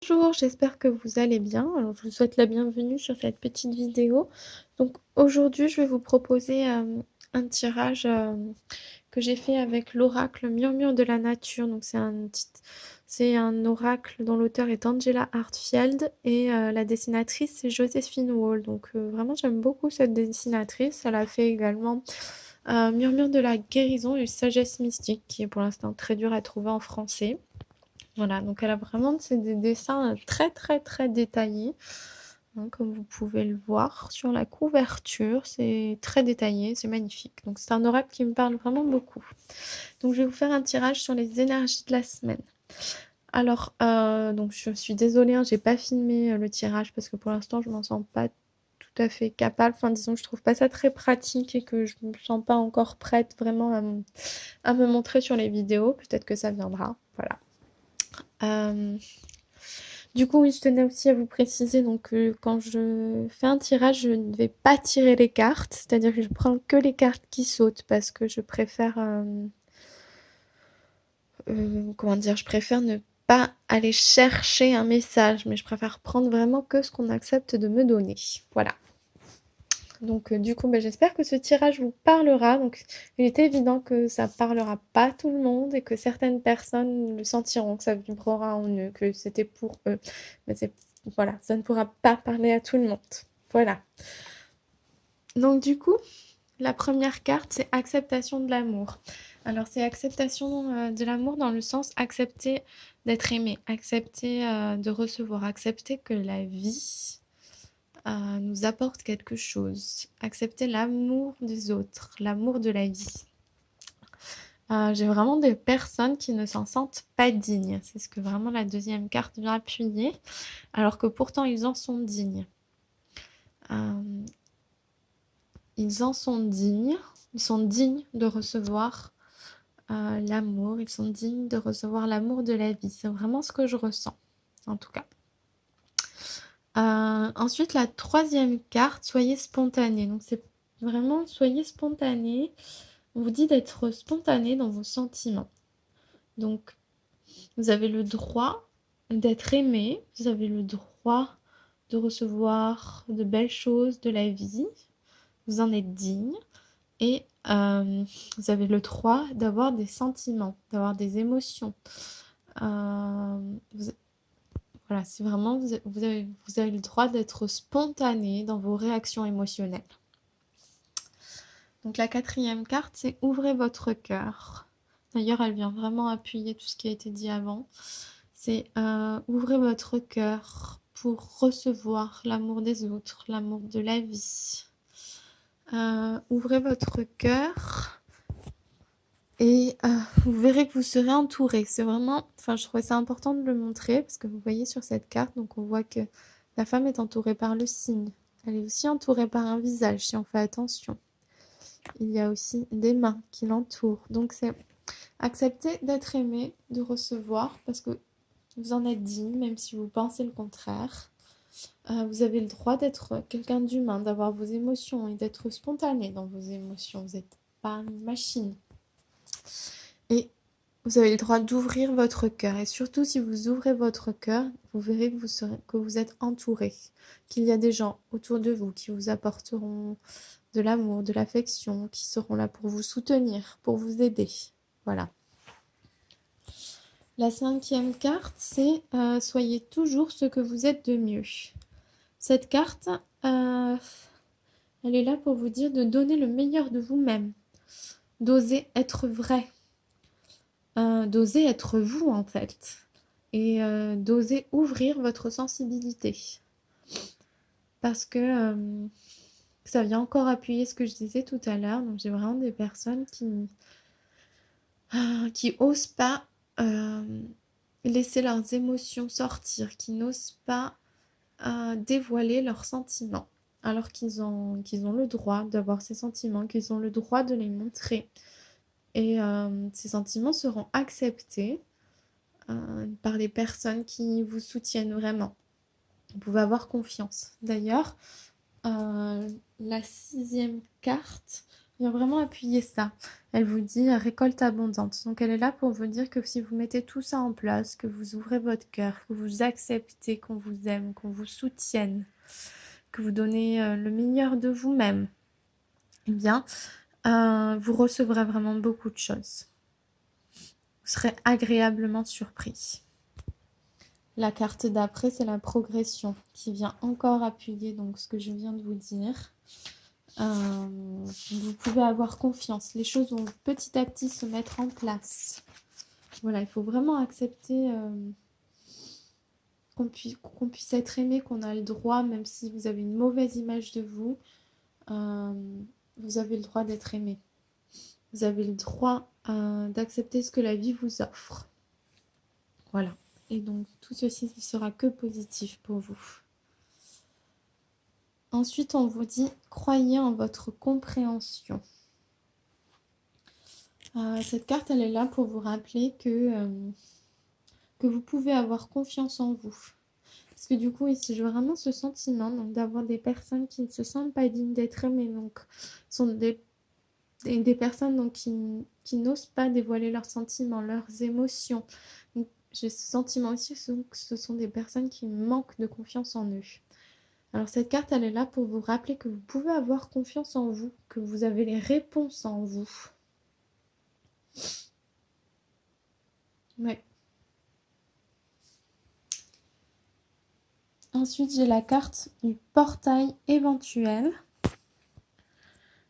Bonjour, j'espère que vous allez bien. Alors, je vous souhaite la bienvenue sur cette petite vidéo. Donc, aujourd'hui, je vais vous proposer un tirage que j'ai fait avec l'oracle Murmure de la Nature. Donc, c'est un oracle dont l'auteur est Angela Hartfield et la dessinatrice, c'est Joséphine Wall. Donc, vraiment, j'aime beaucoup cette dessinatrice. Elle a fait également Murmure de la guérison et sagesse mystique, qui est pour l'instant très dur à trouver en français. Voilà, donc elle a vraiment des dessins très très très détaillés, hein, comme vous pouvez le voir sur la couverture, c'est très détaillé, c'est magnifique. Donc c'est un oracle qui me parle vraiment beaucoup. Donc je vais vous faire un tirage sur les énergies de la semaine. Alors, donc je suis désolée, hein, j'ai pas filmé le tirage parce que pour l'instant je m'en sens pas tout à fait capable. Enfin, disons que je trouve pas ça très pratique et que je me sens pas encore prête vraiment à me montrer sur les vidéos. Peut-être que ça viendra. Voilà. Du coup, oui, je tenais aussi à vous préciser donc quand je fais un tirage, je ne vais pas tirer les cartes, c'est-à-dire que je prends que les cartes qui sautent parce que je préfère, comment dire, je préfère ne pas aller chercher un message, mais je préfère prendre vraiment que ce qu'on accepte de me donner. Voilà. Donc du coup, j'espère que ce tirage vous parlera. Donc il est évident que ça parlera pas tout le monde et que certaines personnes le sentiront, que ça vibrera en eux, que c'était pour eux. Mais voilà, ça ne pourra pas parler à tout le monde. Voilà. Donc du coup, la première carte, c'est acceptation de l'amour. Alors c'est acceptation de l'amour dans le sens accepter d'être aimé, accepter de recevoir, accepter que la vie nous apporte quelque chose. Accepter l'amour des autres, l'amour de la vie. J'ai vraiment des personnes qui ne s'en sentent pas dignes. C'est ce que vraiment la deuxième carte vient appuyer, alors que pourtant ils en sont dignes. Euh, ils en sont dignes. Ils sont dignes de recevoir l'amour. Ils sont dignes de recevoir l'amour de la vie. C'est vraiment ce que je ressens, en tout cas. Ensuite, la troisième carte, soyez spontané. Donc, c'est vraiment soyez spontané. On vous dit d'être spontané dans vos sentiments. Donc, vous avez le droit d'être aimé. Vous avez le droit de recevoir de belles choses de la vie. Vous en êtes digne. Et vous avez le droit d'avoir des sentiments, d'avoir des émotions. Vous, Voilà, c'est vraiment, vous avez le droit d'être spontané dans vos réactions émotionnelles. Donc la quatrième carte, c'est ouvrez votre cœur. D'ailleurs, elle vient vraiment appuyer tout ce qui a été dit avant. C'est ouvrez votre cœur pour recevoir l'amour des autres, l'amour de la vie. Ouvrez votre cœur et vous verrez que vous serez entouré. C'est vraiment, enfin, je trouvais ça important de le montrer parce que vous voyez sur cette carte, donc on voit que la femme est entourée par le signe. Elle est aussi entourée par un visage si on fait attention. Il y a aussi des mains qui l'entourent. Donc c'est accepter d'être aimé, de recevoir parce que vous en êtes digne, même si vous pensez le contraire. Vous avez le droit d'être quelqu'un d'humain, d'avoir vos émotions et d'être spontané dans vos émotions. Vous n'êtes pas une machine. Et vous avez le droit d'ouvrir votre cœur. Et surtout, si vous ouvrez votre cœur, vous verrez que vous êtes entouré, qu'il y a des gens autour de vous qui vous apporteront de l'amour, de l'affection, qui seront là pour vous soutenir, pour vous aider. Voilà. La cinquième carte, c'est soyez toujours ce que vous êtes de mieux. Cette carte, elle est là pour vous dire de donner le meilleur de vous-même, d'oser être vrai, d'oser être vous en fait, et d'oser ouvrir votre sensibilité. Parce que ça vient encore appuyer ce que je disais tout à l'heure. Donc j'ai vraiment des personnes qui osent pas laisser leurs émotions sortir, qui n'osent pas dévoiler leurs sentiments, alors qu'ils ont le droit d'avoir ces sentiments, qu'ils ont le droit de les montrer. Et ces sentiments seront acceptés par les personnes qui vous soutiennent vraiment. Vous pouvez avoir confiance. D'ailleurs, la sixième carte vient vraiment appuyer ça. Elle vous dit récolte abondante. Donc elle est là pour vous dire que si vous mettez tout ça en place, que vous ouvrez votre cœur, que vous acceptez qu'on vous aime, qu'on vous soutienne, que vous donnez le meilleur de vous-même, eh bien, vous recevrez vraiment beaucoup de choses. Vous serez agréablement surpris. La carte d'après, c'est la progression qui vient encore appuyer donc ce que je viens de vous dire. Vous pouvez avoir confiance. Les choses vont petit à petit se mettre en place. Voilà, il faut vraiment accepter qu'on puisse être aimé, qu'on a le droit, même si vous avez une mauvaise image de vous, vous avez le droit d'être aimé. Vous avez le droit d'accepter ce que la vie vous offre. Voilà. Et donc, tout ceci ne sera que positif pour vous. Ensuite, on vous dit, croyez en votre compréhension. Cette carte, elle est là pour vous rappeler que vous pouvez avoir confiance en vous. Parce que du coup, ici, j'ai vraiment ce sentiment d'avoir des personnes qui ne se sentent pas dignes d'être aimées. Donc, sont des personnes donc, qui n'osent pas dévoiler leurs sentiments, leurs émotions. Donc, j'ai ce sentiment aussi que ce sont des personnes qui manquent de confiance en eux. Alors cette carte, elle est là pour vous rappeler que vous pouvez avoir confiance en vous, que vous avez les réponses en vous. Ouais. Ensuite, j'ai la carte du portail éventuel.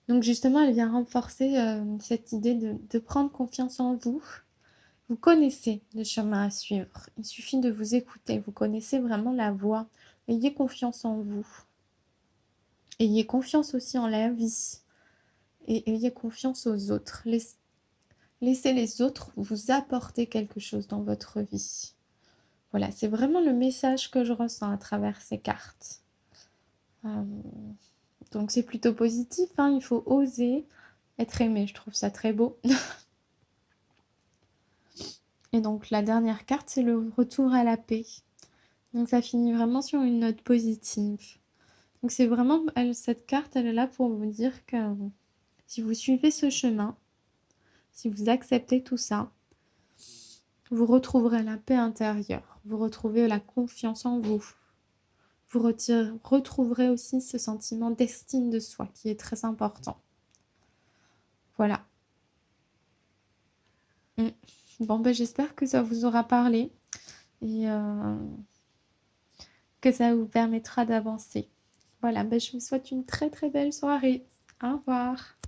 Donc justement, elle vient renforcer cette idée de prendre confiance en vous. Vous connaissez le chemin à suivre. Il suffit de vous écouter. Vous connaissez vraiment la voie. Ayez confiance en vous. Ayez confiance aussi en la vie. Et ayez confiance aux autres. Laissez les autres vous apporter quelque chose dans votre vie. Voilà, c'est vraiment le message que je ressens à travers ces cartes. Donc c'est plutôt positif, hein, il faut oser être aimé, je trouve ça très beau. Et donc la dernière carte, c'est le retour à la paix. Donc ça finit vraiment sur une note positive. Donc c'est vraiment, cette carte, elle est là pour vous dire que si vous suivez ce chemin, si vous acceptez tout ça, vous retrouverez la paix intérieure, vous retrouvez la confiance en vous. Vous retrouverez aussi ce sentiment d'estime de soi qui est très important. Voilà. Bon, ben, j'espère que ça vous aura parlé et que ça vous permettra d'avancer. Voilà, ben, je vous souhaite une très très belle soirée. Au revoir.